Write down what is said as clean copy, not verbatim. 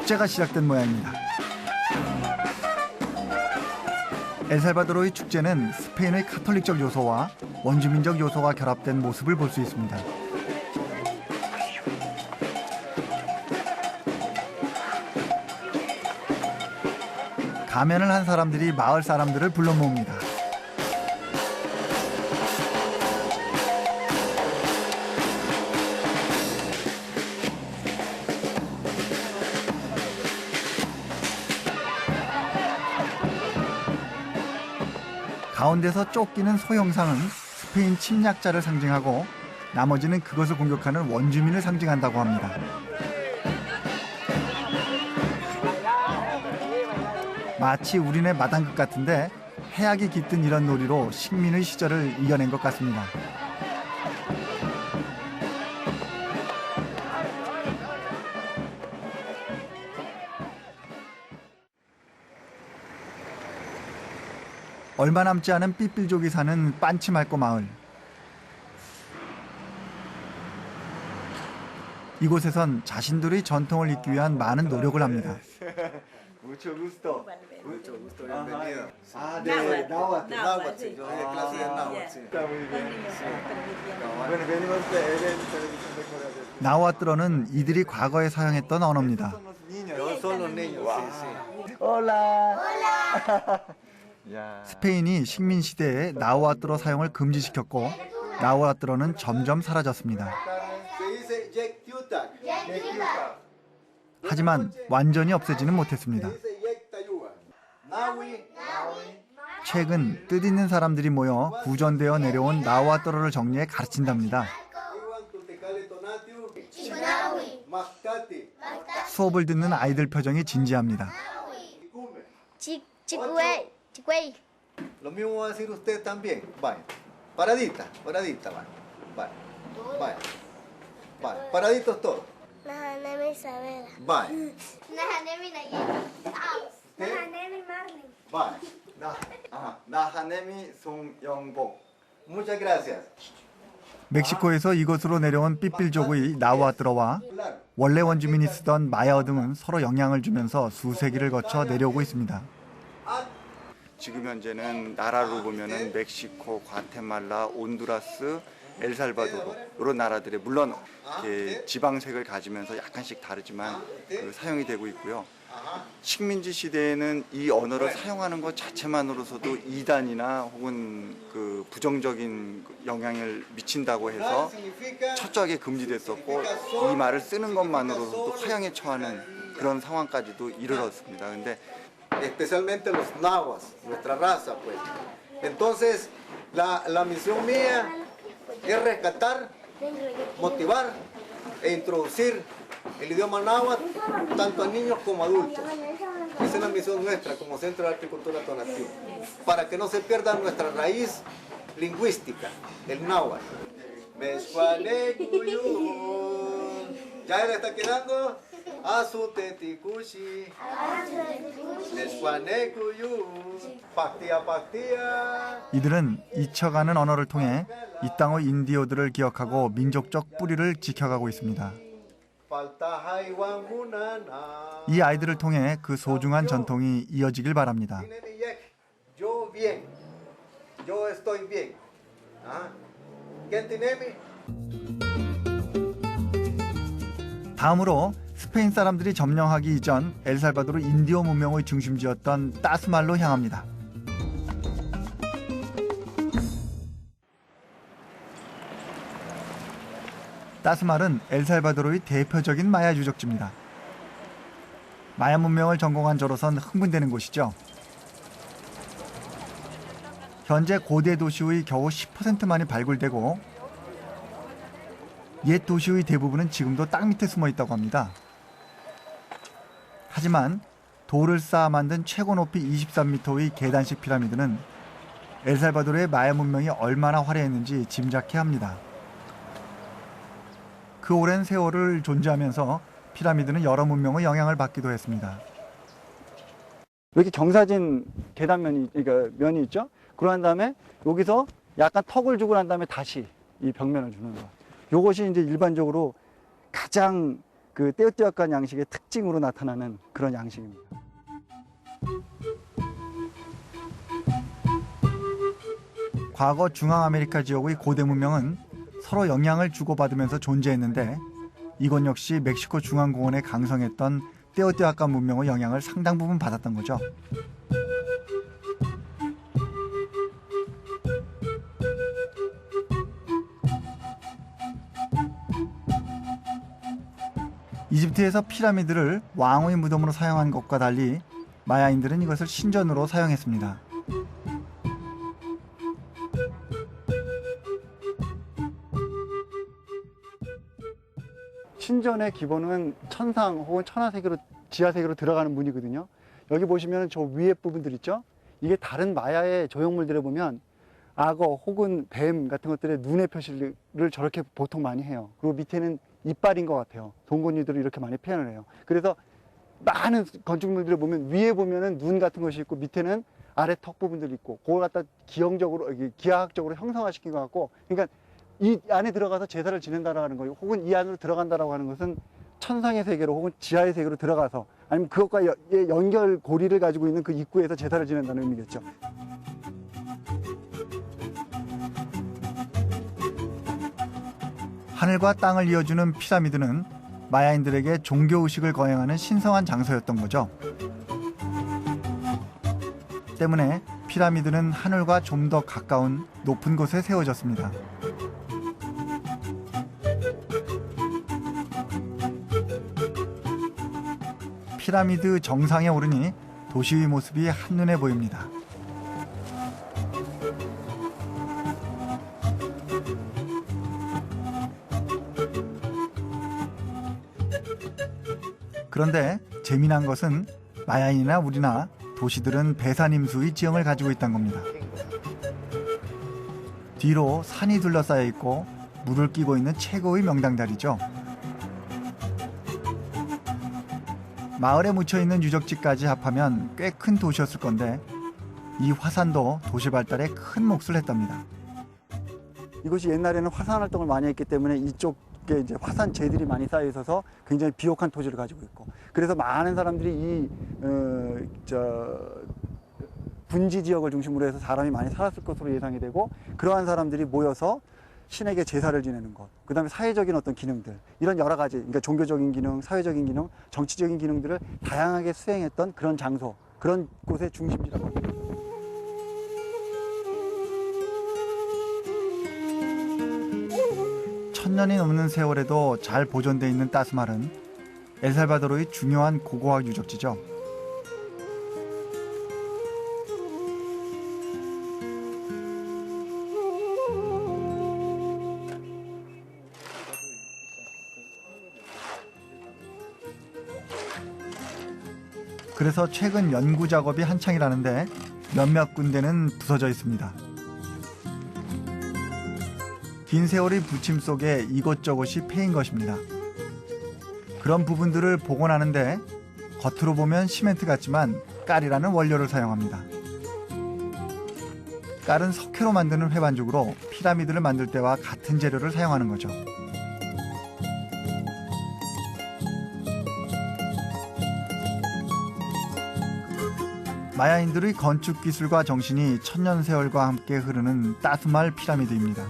축제가 시작된 모양입니다. 엘살바도르의 축제는 스페인의 카톨릭적 요소와 원주민적 요소가 결합된 모습을 볼 수 있습니다. 가면을 한 사람들이 마을 사람들을 불러 모읍니다. 가운데서 쫓기는 소 형상은 스페인 침략자를 상징하고 나머지는 그것을 공격하는 원주민을 상징한다고 합니다. 마치 우리네 마당극 같은데 해악이 깃든 이런 놀이로 식민의 시절을 이겨낸 것 같습니다. 얼마 남지 않은 삐삘족이 사는 빤치말코 마을. 이곳에선 자신들의 전통을 잇기 위한 많은 노력을 합니다. Mucho gusto. Mucho gusto, bienvenido. Ah, de náhuatl. Náhuatl, sí, yo doy clase de náhuatl, sí. Está muy bien. Bueno, venimos de televisión de Corea del Sur. 나우아트로는 이들이 과거에 사용했던 언어입니다. Son los niños. Todos son los niños, sí, sí. Hola. Hola. Ya. 스페인이 식민 시대에 나우아트로 사용을 금지시켰고 나우아트로는 점점 사라졌습니다. Se dice yektiutak. Yektiutak. 하지만 완전히 없애지는 못했습니다. Se dice yektayuga. Nahui. 최근 뜻있는 사람들이 모여 구전되어 내려온 나우아트로를 정리해 가르친답니다. Iwan tutekale tonatiu. Chinahui. Makati. 수업을 듣는 아이들 표정이 진지합니다. Ikume. Chicuey, chicuey. Lo mismo va a decir usted también. Vaya. Paradita, paradita, vaya. Vaya. Vaya. Vaya. Paraditos todos. Nahanemi Isabela. Vaya. Nahanemi Nayeli. Nahanemi Marlin. Vaya. 나하네미 송영복. Muchas gracias. 멕시코에서 이곳으로 내려온 삐삘족의 나우아트로와 원래 원주민이 쓰던 마야어 등은 서로 영향을 주면서 수세기를 거쳐 내려오고 있습니다. 지금 현재는 나라로 보면은 멕시코, 과테말라, 온두라스, 엘살바도르 이런 나라들의 물론 이렇게 지방색을 가지면서 약간씩 다르지만 사용이 되고 있고요. 식민지 시대에는 이 언어를 사용하는 것 자체만으로서도 이단이나 혹은 그 부정적인 영향을 미친다고 해서 철저하게 금지됐었고 이 말을 쓰는 것만으로서도 화형에 처하는 그런 상황까지도 이르렀습니다. 근데 Especialmente los nahuas, nuestra raza, pues. Entonces, la misión mía es rescatar, motivar e introducir el idioma náhuatl tanto a niños como a adultos. Esa es la misión nuestra como Centro de Arte y Cultura Tonatiuh, para que no se pierda nuestra raíz lingüística, el náhuatl. ¿Ya le está quedando? Azutetikushi. Nesquanekuyu. Paktia paktia. 이들은 잊혀가는 언어를 통해 이 땅의 인디오들을 기억하고 민족적 뿌리를 지켜가고 있습니다. 이 아이들을 통해 그 소중한 전통이 이어지길 바랍니다. Yo bien. Yo estoy bien. ¿Quién tiene? 다음으로 스페인 사람들이 점령하기 이전 엘살바도르 인디오 문명의 중심지였던 따스말로 향합니다. 따스말은 엘살바도르의 대표적인 마야 유적지입니다. 마야 문명을 전공한 저로선 흥분되는 곳이죠. 현재 고대 도시의 겨우 10%만이 발굴되고 옛 도시의 대부분은 지금도 땅 밑에 숨어 있다고 합니다. 하지만 돌을 쌓아 만든 최고 높이 23m의 계단식 피라미드는 엘살바도르의 마야 문명이 얼마나 화려했는지 짐작케 합니다. 그 오랜 세월을 존재하면서 피라미드는 여러 문명의 영향을 받기도 했습니다. 이렇게 경사진 계단면이, 그러니까 면이 있죠? 그러한 다음에 여기서 약간 턱을 주고 난 다음에 다시 이 벽면을 주는 거. 요것이 이제 일반적으로 가장 그 떼어떼어간 양식의 특징으로 나타나는 그런 양식입니다. 과거 중앙아메리카 지역의 고대 문명은 서로 영향을 주고받으면서 존재했는데 이곳 역시 멕시코 중앙공원에 강성했던 떼어떼어간 문명의 영향을 상당 부분 받았던 거죠. 이집트에서 피라미드를 왕의 무덤으로 사용한 것과 달리 마야인들은 이것을 신전으로 사용했습니다. 신전의 기본은 천상 혹은 천하세계로 지하세계로 들어가는 문이거든요. 여기 보시면 저 위에 부분들 있죠? 이게 다른 마야의 조형물들에 보면 악어 혹은 뱀 같은 것들의 눈의 표시를 저렇게 보통 많이 해요. 그리고 밑에는 이빨인 것 같아요. 동건류들을 이렇게 많이 표현을 해요. 그래서 많은 건축물들을 보면 위에 보면은 눈 같은 것이 있고 밑에는 아래 턱 부분들이 있고 그걸 갖다 기하학적으로 형상화시킨 것 같고, 그러니까 이 안에 들어가서 제사를 지낸다라는 거예요. 혹은 이 안으로 들어간다라고 하는 것은 천상의 세계로 혹은 지하의 세계로 들어가서 아니면 그것과 연결 고리를 가지고 있는 그 입구에서 제사를 지낸다는 의미겠죠. 하늘과 땅을 이어주는 피라미드는 마야인들에게 종교의식을 거행하는 신성한 장소였던 거죠. 때문에 피라미드는 하늘과 좀 더 가까운 높은 곳에 세워졌습니다. 피라미드 정상에 오르니 도시의 모습이 한눈에 보입니다. 그런데 재미난 것은 마야인이나 우리나 도시들은 배산임수의 지형을 가지고 있다는 겁니다. 뒤로 산이 둘러싸여 있고 물을 끼고 있는 최고의 명당다리죠. 마을에 묻혀있는 유적지까지 합하면 꽤 큰 도시였을 건데 이 화산도 도시 발달에 큰 몫을 했답니다. 이곳이 옛날에는 화산 활동을 많이 했기 때문에 이쪽에 이제 화산재들이 많이 쌓여 있어서 굉장히 비옥한 토지를 가지고 있고, 그래서 많은 사람들이 이 분지 지역을 중심으로 해서 사람이 많이 살았을 것으로 예상이 되고, 그러한 사람들이 모여서 신에게 제사를 지내는 것, 그 다음에 사회적인 어떤 기능들, 이런 여러 가지, 그러니까 종교적인 기능, 사회적인 기능, 정치적인 기능들을 다양하게 수행했던 그런 장소, 그런 곳의 중심지라고 합니다. 천년이 넘는 세월에도 잘 보존되어 있는 따스말은 엘살바도르의 중요한 고고학 유적지죠. 그래서 최근 연구 작업이 한창이라는데 몇몇 군데는 부서져 있습니다. 긴 세월의 부침 속에 이곳저곳이 패인 것입니다. 그런 부분들을 복원하는데 겉으로 보면 시멘트 같지만 깔이라는 원료를 사용합니다. 깔은 석회로 만드는 회반죽으로 피라미드를 만들 때와 같은 재료를 사용하는 거죠. 마야인들의 건축 기술과 정신이 천년 세월과 함께 흐르는 따스말 피라미드입니다.